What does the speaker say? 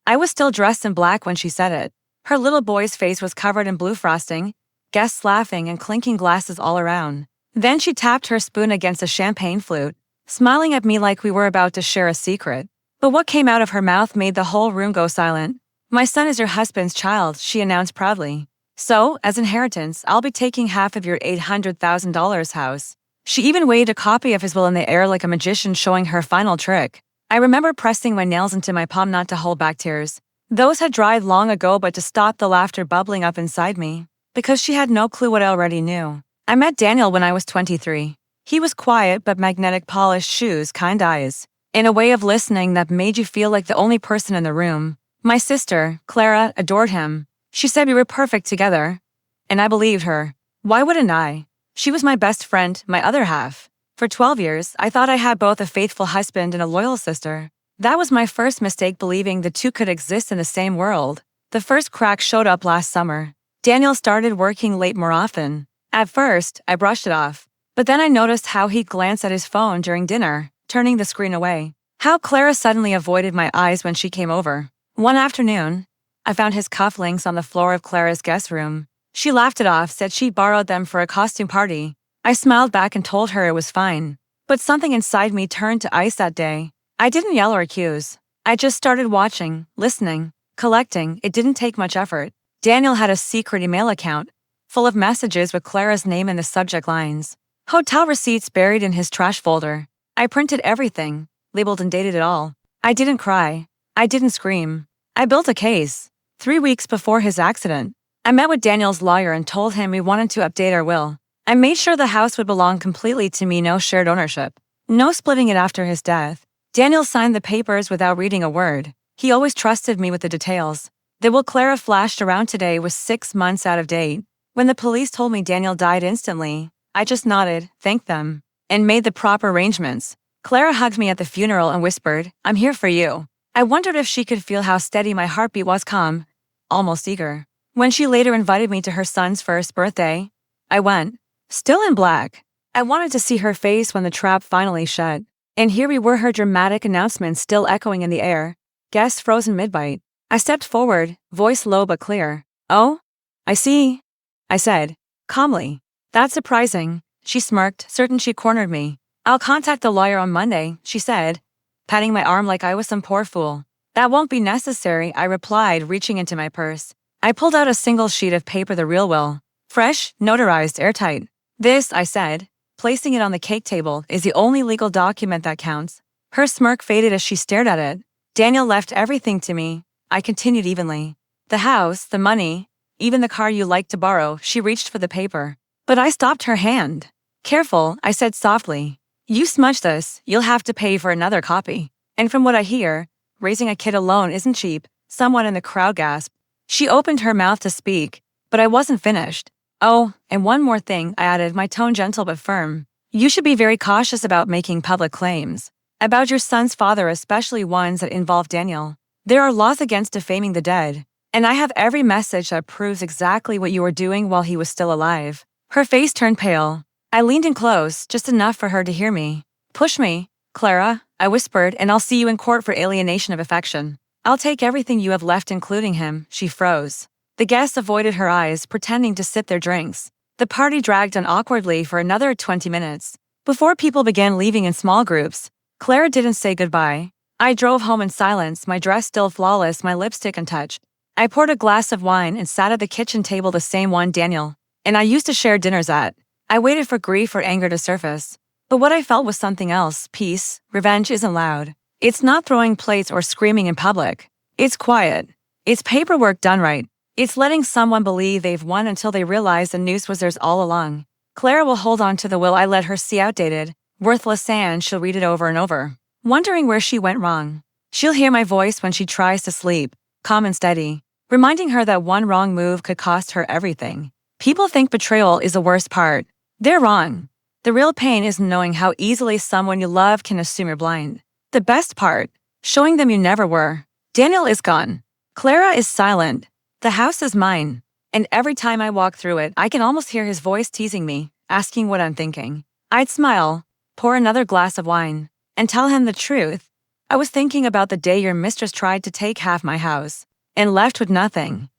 I was still dressed in black when she said it. Her little boy's face was covered in blue frosting, guests laughing and clinking glasses all around. Then she tapped her spoon against a champagne flute, smiling at me like we were about to share a secret. But what came out of her mouth made the whole room go silent. "My son is your husband's child," she announced proudly. "So, as inheritance, I'll be taking half of your $800,000 house." She even waved a copy of his will in the air like a magician showing her final trick. I remember pressing my nails into my palm not to hold back tears. Those had dried long ago, but to stop the laughter bubbling up inside me. Because she had no clue what I already knew. I met Daniel when I was 23. He was quiet but magnetic, polished shoes, kind eyes. In a way of listening that made you feel like the only person in the room. My sister, Clara, adored him. She said we were perfect together. And I believed her. Why wouldn't I? She was my best friend, my other half. For 12 years, I thought I had both a faithful husband and a loyal sister. That was my first mistake, believing the two could exist in the same world. The first crack showed up last summer. Daniel started working late more often. At first, I brushed it off. But then I noticed how he'd glance at his phone during dinner, turning the screen away. How Clara suddenly avoided my eyes when she came over. One afternoon, I found his cufflinks on the floor of Clara's guest room. She laughed it off, said she borrowed them for a costume party. I smiled back and told her it was fine. But something inside me turned to ice that day. I didn't yell or accuse. I just started watching, listening, collecting. It didn't take much effort. Daniel had a secret email account, full of messages with Clara's name in the subject lines. Hotel receipts buried in his trash folder. I printed everything, labeled and dated it all. I didn't cry. I didn't scream. I built a case. 3 weeks before his accident, I met with Daniel's lawyer and told him we wanted to update our will. I made sure the house would belong completely to me, no shared ownership. No splitting it after his death. Daniel signed the papers without reading a word. He always trusted me with the details. The will Clara flashed around today was 6 months out of date. When the police told me Daniel died instantly, I just nodded, thanked them, and made the proper arrangements. Clara hugged me at the funeral and whispered, "I'm here for you." I wondered if she could feel how steady my heartbeat was, calm, almost eager. When she later invited me to her son's first birthday, I went, still in black. I wanted to see her face when the trap finally shut. And here we were, her dramatic announcement still echoing in the air. Guests frozen mid-bite. I stepped forward, voice low but clear. "Oh? I see," I said, calmly. "That's surprising," she smirked, certain she cornered me. "I'll contact the lawyer on Monday," she said, patting my arm like I was some poor fool. "That won't be necessary," I replied, reaching into my purse. I pulled out a single sheet of paper, the real will. Fresh, notarized, airtight. "This," I said, placing it on the cake table, "is the only legal document that counts." Her smirk faded as she stared at it. "Daniel left everything to me," I continued evenly. "The house, the money, even the car you like to borrow." She reached for the paper. But I stopped her hand. "Careful," I said softly. "You smudge this, you'll have to pay for another copy. And from what I hear, raising a kid alone isn't cheap." Someone in the crowd gasped. She opened her mouth to speak, but I wasn't finished. "Oh, and one more thing," I added, my tone gentle but firm. "You should be very cautious about making public claims. About your son's father, especially ones that involve Daniel. There are laws against defaming the dead. And I have every message that proves exactly what you were doing while he was still alive." Her face turned pale. I leaned in close, just enough for her to hear me. "Push me, Clara," I whispered, "and I'll see you in court for alienation of affection. I'll take everything you have left, including him." She froze. The guests avoided her eyes, pretending to sip their drinks. The party dragged on awkwardly for another 20 minutes. Before people began leaving in small groups, Clara didn't say goodbye. I drove home in silence, my dress still flawless, my lipstick untouched. I poured a glass of wine and sat at the kitchen table, the same one Daniel and I used to share dinners at. I waited for grief or anger to surface. But what I felt was something else. Peace. Revenge isn't loud. It's not throwing plates or screaming in public. It's quiet. It's paperwork done right. It's letting someone believe they've won until they realize the noose was theirs all along. Clara will hold on to the will I let her see outdated, worthless, and she'll read it over and over, wondering where she went wrong. She'll hear my voice when she tries to sleep, calm and steady, reminding her that one wrong move could cost her everything. People think betrayal is the worst part. They're wrong. The real pain is knowing how easily someone you love can assume you're blind. The best part, showing them you never were. Daniel is gone. Clara is silent. The house is mine. And every time I walk through it, I can almost hear his voice teasing me, asking what I'm thinking. I'd smile, pour another glass of wine, and tell him the truth. I was thinking about the day your mistress tried to take half my house and left with nothing.